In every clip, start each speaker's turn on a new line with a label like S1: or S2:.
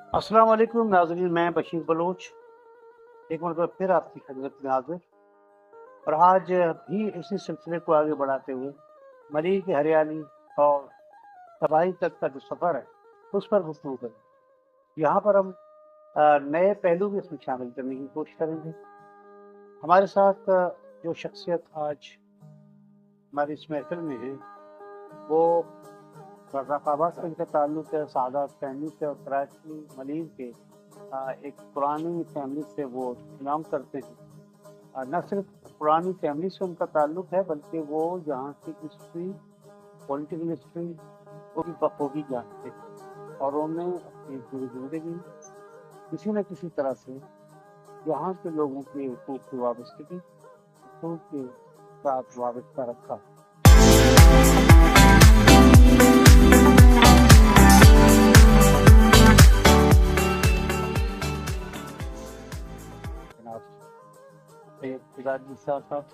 S1: अस्सलाम वालेकुम नाज़रीन, मैं बशीर बलोच एक मरतबा फिर आपकी खिदमत में हाज़िर और आज भी इसी सिलसिले को आगे बढ़ाते हुए मरीज़ की हरियाली और तबाही तक का जो सफ़र है, उस पर गुफ्तगू करेंगे। यहाँ पर हम नए पहलू भी इसमें शामिल करने की कोशिश करेंगे। हमारे साथ जो शख्सियत आज हमारी इस महफ़िल में है, वो रफ़ाबाद से इनका ताल्लुक है, सादात फैमिली से और कराची मलीर के एक पुरानी फैमिली से वो बिलॉन्ग करते हैं। न सिर्फ पुरानी फैमिली से उनका ताल्लुक है बल्कि वो यहाँ की हिस्ट्री, पॉलिटिकल हिस्ट्री को भी बखूबी जानते हैं और उन्हें अपनी पूरी ज़िंदगी किसी न किसी तरह से यहाँ के लोगों के हुकूक की वाबस्तगी, हुकूक के साथ वाबस्ता रखा। जनाब सैयद खुदार साहब,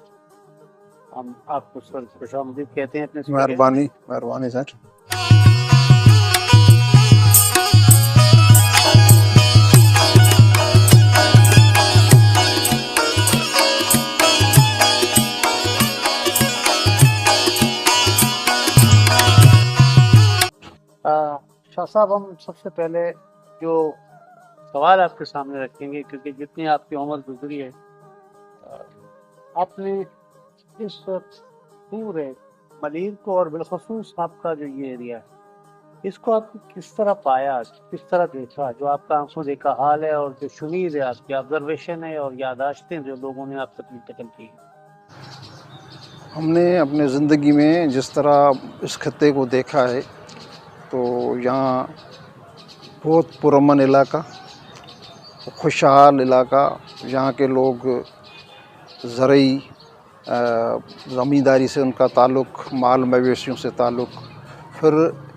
S1: हम आपको खुशामदीद कहते हैं अपने
S2: मेहरबानी मेहरबानी सर।
S1: शाह साहब, हम सबसे पहले जो सवाल आपके सामने रखेंगे, क्योंकि जितनी आपकी उम्र गुजरी है, आपने इस पूरे मलीर को और बिलखसूस आपका जो ये एरिया है, इसको आपने किस तरह पाया, किस तरह देखा? जो आपका आंखों देखा हाल है और जो शुनीद है, आपकी ऑब्जर्वेशन है और यादाश्तें जो लोगों ने आपसे मुंतकिल की है।
S2: हमने अपने ज़िंदगी में जिस तरह इस खत्ते को देखा है, तो यहाँ बहुत पुरअमन इलाका, खुशहाल इलाका, यहाँ के लोग ज़रई ज़मींदारी से उनका ताल्लुक़, माल मवेशियों से ताल्लुक़, फिर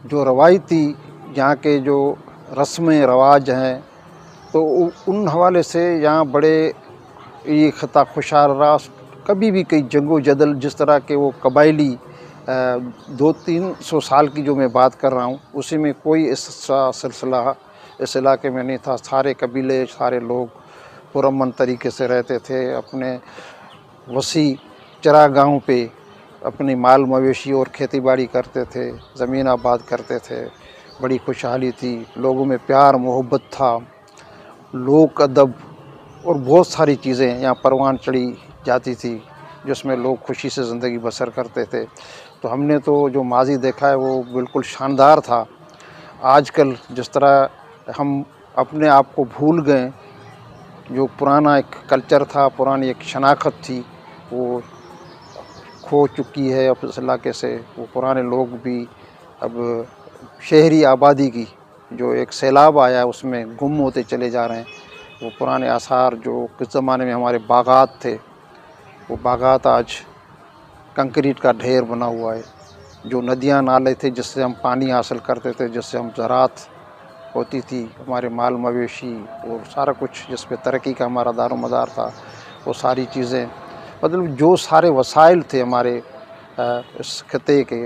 S2: जो रवायती यहाँ के जो रस्में रवाज हैं, तो उन हवाले से यहाँ बड़े ये खत्ता खुशहाल रहा। कभी भी कई जंगो जदल जिस तरह के वो कबायली 200-300 साल की जो मैं बात कर रहा हूँ, उसी में कोई ऐसा सिलसिला इस इलाके में नहीं था। सारे कबीले, सारे लोग पुरअमन तरीके से रहते थे, अपने वसी चरागाहों पे अपनी माल मवेशी और खेती बाड़ी करते थे, ज़मीन आबाद करते थे। बड़ी खुशहाली थी, लोगों में प्यार मोहब्बत था, लोक अदब और बहुत सारी चीज़ें यहाँ परवान चढ़ी जाती थी, जिसमें लोग खुशी से ज़िंदगी बसर करते थे। तो हमने तो जो माज़ी देखा है वो बिल्कुल शानदार था। आजकल जिस तरह हम अपने आप को भूल गए, जो पुराना एक कल्चर था, पुरानी एक शनाख्त थी, वो खो चुकी है अब इस इलाके से। वो पुराने लोग भी अब शहरी आबादी की जो एक सैलाब आया है उसमें गुम होते चले जा रहे हैं। वो पुराने आसार जो किस ज़माने में हमारे बागात थे, वो बागात आज कंक्रीट का ढेर बना हुआ है। जो नदियाँ नाले थे जिससे हम पानी हासिल करते थे, जिससे हम ज़राअत होती थी, हमारे माल मवेशी और सारा कुछ जिस पे तरक्की का हमारा दारोमदार था, वो सारी चीज़ें, मतलब जो सारे वसाइल थे हमारे इस खत्ते के,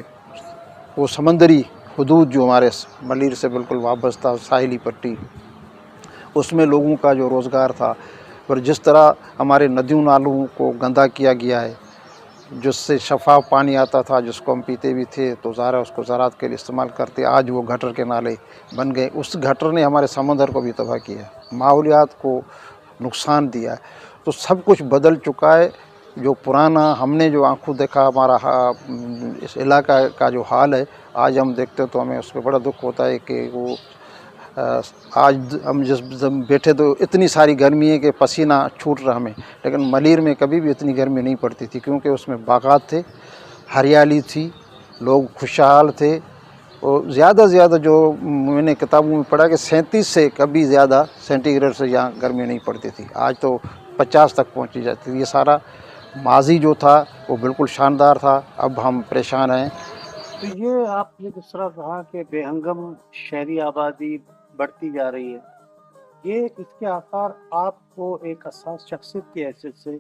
S2: वो समंदरी हुदूद जो हमारे मलीर से बिल्कुल वाबस्ता साहिली पट्टी, उसमें लोगों का जो रोज़गार था। पर जिस तरह हमारे नदियों नालों को गंदा किया गया है, जिससे शफ़ाफ पानी आता था, जिसको हम पीते भी थे, तो ज़ारा उसको ज़राअत के लिए इस्तेमाल करते, आज वो गटर के नाले बन गए। उस गटर ने हमारे समंदर को भी तबाह किया, माहौलियात को नुकसान दिया है। तो सब कुछ बदल चुका है। जो पुराना हमने जो आंखों देखा हमारा इस इलाका का जो हाल है, आज हम देखते तो हमें उस पर बड़ा दुख होता है कि वो आज हम जिस बैठे तो इतनी सारी गर्मी है कि पसीना छूट रहा हमें, लेकिन मलीर में कभी भी इतनी गर्मी नहीं पड़ती थी, क्योंकि उसमें बागात थे, हरियाली थी, लोग खुशहाल थे। और ज़्यादा से ज़्यादा जो मैंने किताबों में पढ़ा कि 37 से कभी ज़्यादा सेंटीग्रेड से यहाँ गर्मी नहीं पड़ती थी, आज तो 50 तक पहुँची जाती थी। ये सारा माजी जो था वो बिल्कुल शानदार था। अब हम परेशान हैं।
S1: तो ये आपने जिस तरह कहा कि बेहंगम शहरी आबादी बढ़ती जा रही है, ये इसके आसार आपको एक हसास शख्सियत की हैसियत से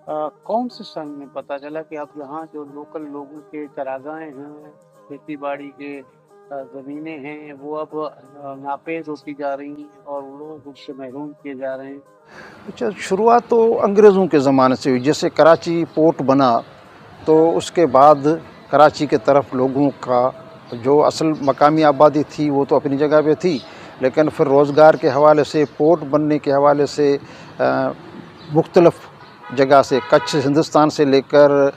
S1: कौन से सन में पता चला कि अब यहाँ जो लोकल लोगों के चरागाहें हैं, खेती बाड़ी के ज़मीनें हैं वो अब नापेद होती जा रही हैं और लोग उससे महरूम किए जा रहे हैं।
S2: अच्छा, शुरुआत तो अंग्रेज़ों के ज़माने से हुई। जैसे कराची पोर्ट बना तो उसके बाद कराची के तरफ लोगों का जो असल मकामी आबादी थी वो तो अपनी जगह पे थी, लेकिन फिर रोज़गार के हवाले से, पोर्ट बनने के हवाले से मुख्तलफ़ जगह से, कच्छ हिंदुस्तान से लेकर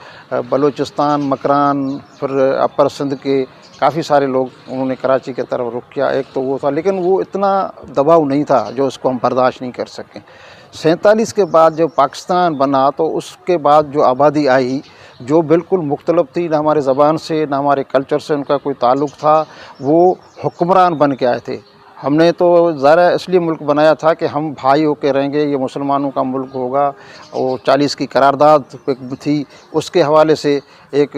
S2: बलूचिस्तान, मकरान, फिर अपर सिंध के काफ़ी सारे लोग उन्होंने कराची की तरफ रुख किया। एक तो वो था, लेकिन वो इतना दबाव नहीं था जो इसको हम बर्दाश्त नहीं कर सकें। 47 के बाद जब पाकिस्तान बना तो उसके बाद जो आबादी आई, जो बिल्कुल मुख्तलिफ थी, ना हमारे ज़बान से ना हमारे कल्चर से उनका कोई ताल्लुक़ था, वो हुक्मरान बन के आए थे। हमने तो ज़रा इसलिए मुल्क बनाया था कि हम भाई होकर रहेंगे, ये मुसलमानों का मुल्क होगा। और 40 की करारदाद थी, उसके हवाले से एक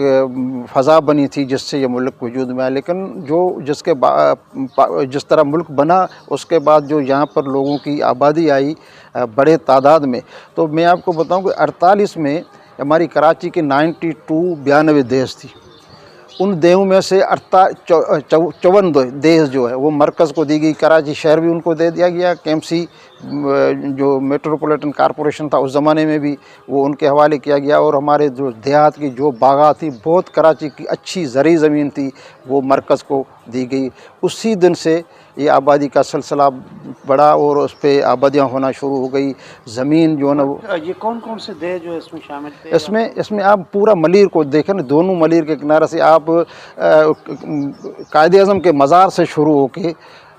S2: फ़ज़ा बनी थी जिससे ये मुल्क वजूद में आया। लेकिन जो जिस तरह मुल्क बना उसके बाद जो यहाँ पर लोगों की आबादी आई बड़े तादाद में, तो मैं आपको बताऊँ कि 48 में हमारी कराची के 92 देश थी। उन देहों में से 54 देश जो है वो मरकज़ को दी गई। कराची शहर भी उनको दे दिया गया। केएमसी जो मेट्रोपॉलिटन कॉरपोरेशन था उस ज़माने में भी वो उनके हवाले किया गया। और हमारे जो देहात की जो बागात थी, बहुत कराची की अच्छी ज़रई ज़मीन थी, वो मरकज़ को दी गई। उसी दिन से ये आबादी का सिलसिला बढ़ा और उस पर आबादियाँ होना शुरू हो गई। ज़मीन जो है ना वो,
S1: ये कौन-कौन से देश जो इसमें शामिल थे?
S2: इसमें आप पूरा मलीर को देखें ना, दोनों मलीर के किनारे से आप कायद आज़म के मज़ार से शुरू होके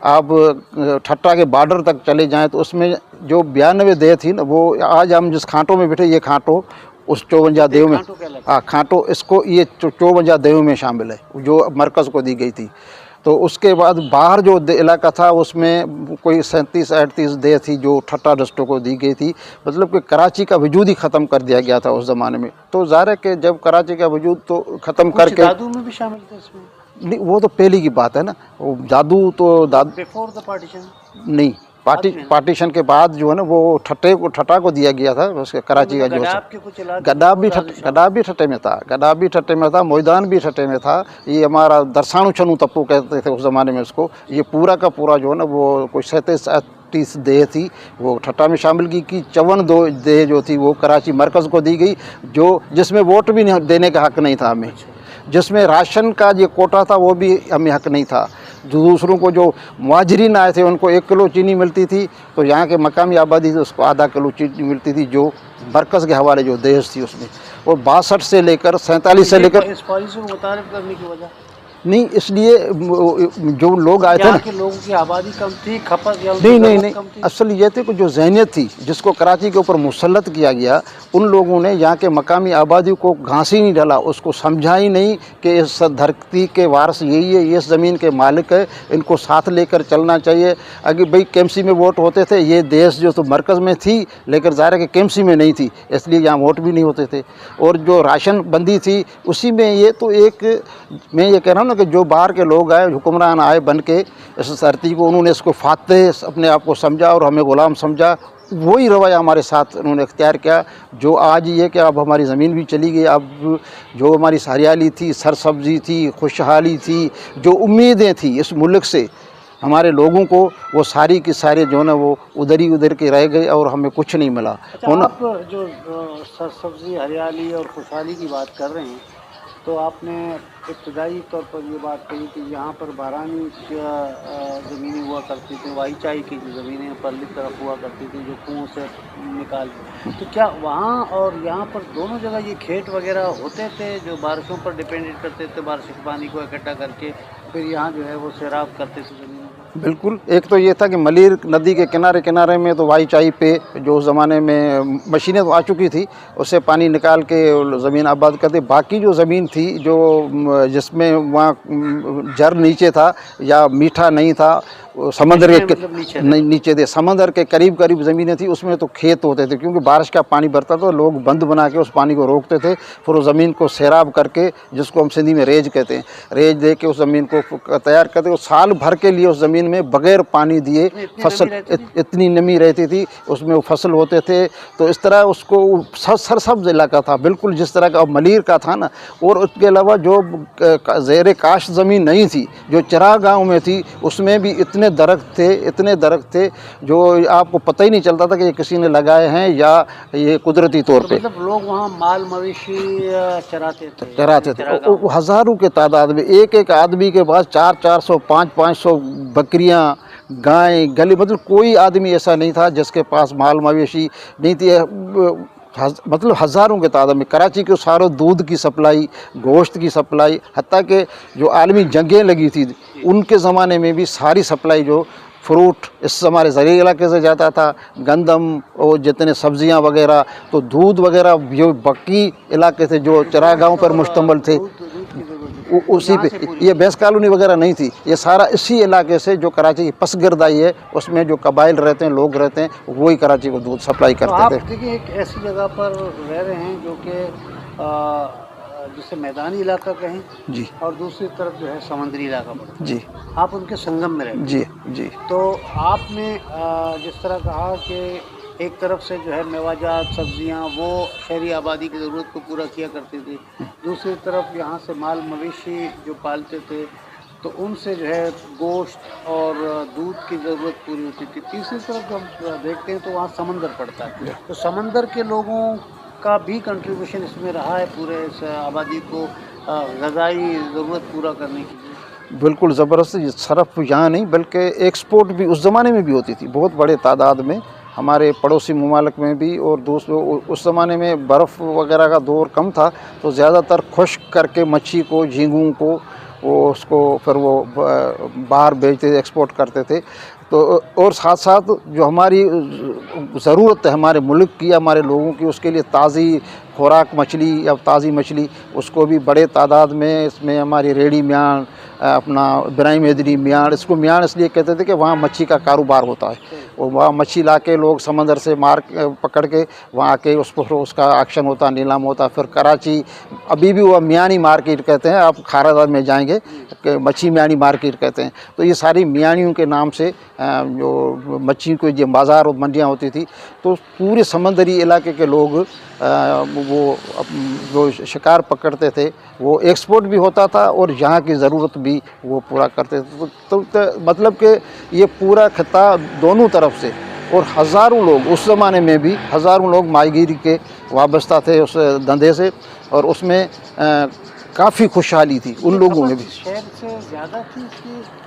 S2: आप ठट्टा के बॉर्डर तक चले जाएं तो उसमें जो 92 देह थी ना, वो आज हम जिस खांटों में बैठे, ये खांटो उस 54 देव में, हाँ खांटो, इसको ये 54 देवों में शामिल है जो मरकज़ को दी गई थी। तो उसके बाद बाहर जो इलाका था उसमें कोई 37-38 देह थी जो ठट्टा डिस्ट्रिक्ट को दी गई थी। मतलब कि कराची का वजूद ही ख़त्म कर दिया गया था उस ज़माने में। तो ज़ाहिर है कि जब कराची का वजूद तो ख़त्म करके,
S1: जादू में भी शामिल थे इसमें?
S2: नहीं, वो तो पहली की बात है ना। वो जादू तो
S1: बिफोर द पार्टीशन
S2: नहीं, पार्टीशन के बाद जो है ना वो ठट्टा को दिया गया था। उसके कराची का जो गडाब भी ठट्टे में था, गडाब भी ठट्टे में था, मैदान भी ठट्टे में था। ये हमारा दरसानू छनू तप्पू कहते थे उस ज़माने में उसको। ये पूरा का पूरा जो है ना वो कोई 37-38 देह थी वो ठट्टा में शामिल की 54 देह जो थी वो कराची मरकज़ को दी गई, जो जिसमें वोट भी नहीं देने का हक़ नहीं था हमें, जिसमें राशन का जो कोटा था वो भी हमें हक़ नहीं था। जो दूसरों को जो मुहाजिरीन आए थे उनको 1 किलो चीनी मिलती थी, तो यहाँ के मकामी आबादी से उसको आधा किलो चीनी मिलती थी जो मरकज़ के हवाले जो देश थी उसमें। और 62 से लेकर 47 से लेकर
S1: इस पॉलिसी को मुतारिफ करने की वजह
S2: नहीं, इसलिए जो लोग आए थे ना,
S1: के लोगों की आबादी कम थी, खपत या
S2: नहीं, असल ये थे कि जो ज़हनियत थी जिसको कराची के ऊपर मुसल्लत किया गया, उन लोगों ने यहाँ के मकामी आबादी को घास ही नहीं डाला, उसको समझा ही नहीं कि इस धरती के वारस यही है, ये इस ज़मीन के मालिक है, इनको साथ लेकर चलना चाहिए। अगर भाई केएमसी में वोट होते थे, ये देश जो तो मरकज़ में थी, लेकिन ज़ाहिर है कि केएमसी में नहीं थी, इसलिए यहाँ वोट भी नहीं होते थे। और जो राशन बंदी थी उसी में ये तो एक, मैं ये कह रहा हूँ ना कि जो बाहर के लोग आए, हुक्मरान आए बन के इस धरती को, उन्होंने इसको फातेह अपने आप को समझा और हमें ग़ुलाम समझा। वही रवैया हमारे साथ उन्होंने इख्तियार किया, जो आज ये कि अब हमारी ज़मीन भी चली गई। अब जो हमारी हरियाली थी, सरसब्जी थी, खुशहाली थी, जो उम्मीदें थी इस मुल्क से हमारे लोगों को, वो सारी की सारी जो है ना वो उधर के रह गए और हमें कुछ नहीं मिला।
S1: आप जो सरसब्जी, हरियाली और खुशहाली की बात कर रहे हैं, तो आपने इब्तदाई तौर पर ये बात कही कि यहाँ पर बारानी ज़मीनें हुआ करती थी, वाईचाई की जो ज़मीनें परली तरफ हुआ करती थी जो कुओं से निकाल, तो क्या वहाँ और यहाँ पर दोनों जगह ये खेत वगैरह होते थे जो बारिशों पर डिपेंडेंट करते थे, बारिश के पानी को इकट्ठा करके फिर यहाँ जो है वो सैराब करते थे ज़मीनों को?
S2: बिल्कुल, एक तो ये था कि मलीर नदी के किनारे में तो वाईचाई पे जो उस ज़माने में मशीनें तो आ चुकी थी, उससे पानी निकाल के ज़मीन आबाद करते। बाकी जो ज़मीन थी जो जिसमें वहाँ जर नीचे था या मीठा नहीं था, समंदर के
S1: मतलब
S2: नीचे थे, समंदर के करीब ज़मीनें थी, उसमें तो खेत होते थे। क्योंकि बारिश का पानी भरता तो लोग बंद बना के उस पानी को रोकते थे, फिर उस ज़मीन को सैराब करके, जिसको हम सिंधी में रेज कहते हैं, रेज दे के उस ज़मीन को तैयार करते, वो साल भर के लिए उस ज़मीन ज़मीन में बगैर पानी दिए फसल इतनी नमी रहती थी, उसमें वो फसल होते थे। तो इस तरह उसको सरसब्ज इलाका था बिल्कुल, जिस तरह का मलीर का था ना। और उसके अलावा जो ज़ेर काश ज़मीन नहीं थी, जो चिराग गाँव में थी, उसमें भी इतने दरख्त थे जो आपको पता ही नहीं चलता था कि ये किसी ने लगाए हैं या ये कुदरती तौर
S1: तो
S2: पे।
S1: मतलब लोग वहाँ माल मवेशी चराते थे
S2: वो हज़ारों के तादाद में, एक आदमी के पास 400 500 बकरियां, गाय, गली, मतलब कोई आदमी ऐसा नहीं था जिसके पास माल मवेशी नहीं थी। मतलब हज़ारों के तादाद में कराची को सारों दूध की सप्लाई, गोश्त की सप्लाई, हत्ता कि जो आलमी जंगें लगी थी उनके ज़माने में भी सारी सप्लाई जो फ्रूट इस हमारे ज़रिए इलाके से जाता था, गंदम और जितने सब्जियां वगैरह, तो दूध वगैरह जो बाकी इलाके थे जो चरागाहों पर मुश्तमिल थे उसी पे, ये भैंस कॉलोनी वगैरह नहीं थी, ये सारा इसी इलाके से जो कराची की पसगरदाई है उसमें जो कबाइल रहते हैं, लोग रहते हैं, वही कराची को दूध सप्लाई
S1: तो
S2: करते
S1: आप
S2: थे।
S1: देखिए एक ऐसी जगह पर रह रहे हैं जो कि जिसे मैदानी इलाका कहें
S2: जी
S1: और दूसरी तरफ जो है समुद्री इलाका पड़ता है।
S2: जी
S1: आप उनके संगम में रहते हैं।
S2: जी जी
S1: तो आपने जिस तरह कहा कि एक तरफ से जो है मेवाजात सब्जियां वो शहरी आबादी की ज़रूरत को पूरा किया करती थी, दूसरी तरफ यहाँ से माल मवेशी जो पालते थे तो उनसे जो है गोश्त और दूध की ज़रूरत पूरी होती थी, तीसरी तरफ जब हम देखते हैं तो वहाँ समंदर पड़ता है। तो समंदर के लोगों का भी कंट्रीब्यूशन इसमें रहा है पूरे इस आबादी को ग़ज़ाई ज़रूरत पूरा करने के लिए।
S2: बिल्कुल ज़बरदस्त। ये सिर्फ यहाँ नहीं बल्कि एक्सपोर्ट भी उस ज़माने में भी होती थी बहुत बड़े तादाद में, हमारे पड़ोसी ममालिक में भी। और दूसरों उस ज़माने में बर्फ़ वगैरह का दौर कम था, तो ज़्यादातर खुश्क करके मच्छी को, झींगों को, वो उसको फिर वो बाहर बेचते थे, एक्सपोर्ट करते थे। तो और साथ साथ जो हमारी ज़रूरत है हमारे मुल्क की, हमारे लोगों की, उसके लिए ताज़ी खुराक मछली या ताज़ी मछली, उसको भी बड़े तादाद में इसमें हमारी रेडी म्यान, अपना बिराई मेदनी म्यान, इसको म्यान इसलिए कहते थे कि वहाँ मच्छी का कारोबार होता है। वो वहाँ मच्छी ला के लोग समंदर से पकड़ के वहाँ आके उस पर उसका एक्शन होता, नीलाम होता। फिर कराची अभी भी वो मियानी मार्केट कहते हैं, आप खारादार में जाएंगे मच्छी मियानी मार्केट कहते हैं। तो ये सारी मियानियों के नाम से जो मच्छी को जो बाज़ार और मंडियाँ होती थी, तो पूरे समंदरी इलाके के लोग वो जो शिकार पकड़ते थे वो एक्सपोर्ट भी होता था और यहाँ की ज़रूरत भी वो पूरा करते थे। तो मतलब कि ये पूरा खिता दोनों तरफ से, और हज़ारों लोग उस ज़माने में भी हज़ारों लोग माहीगीरी के वाबस्ता थे उस धंधे से, और उसमें काफ़ी खुशहाली थी उन लोगों में भी।
S1: शहर से ज़्यादा थी इसकी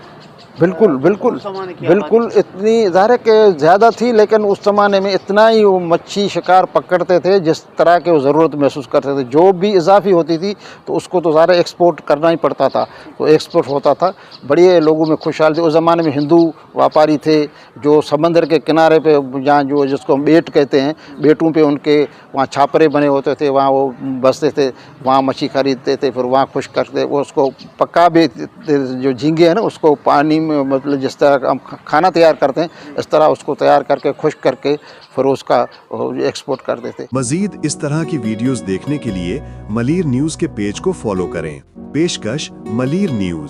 S2: बिल्कुल इतनी ज़ाहिर है कि ज़्यादा थी, लेकिन उस ज़माने में इतना ही वो मच्छी शिकार पकड़ते थे जिस तरह के वो ज़रूरत महसूस करते थे। जो भी इजाफी होती थी तो उसको तो ज़ाहिर एक्सपोर्ट करना ही पड़ता था, तो एक्सपोर्ट होता था। बड़े लोगों में खुशहाल थे उस ज़माने में। हिंदू व्यापारी थे जो समंदर के किनारे पे, जहाँ जो जिसको हम बेट कहते हैं, बेटों पे उनके वहाँ छापरे बने होते थे, वहाँ वो बसते थे, वहाँ मच्छी खरीदते थे, फिर वहाँ खुश करते, वो उसको पका भी, जो झींगे हैं ना उसको पानी में, मतलब जिस तरह हम खाना तैयार करते हैं इस तरह उसको तैयार करके खुश्क करके फिर उसका एक्सपोर्ट कर देते।
S3: मजीद इस तरह की वीडियोस देखने के लिए मलीर न्यूज़ के पेज को फॉलो करें। पेशकश मलीर न्यूज़।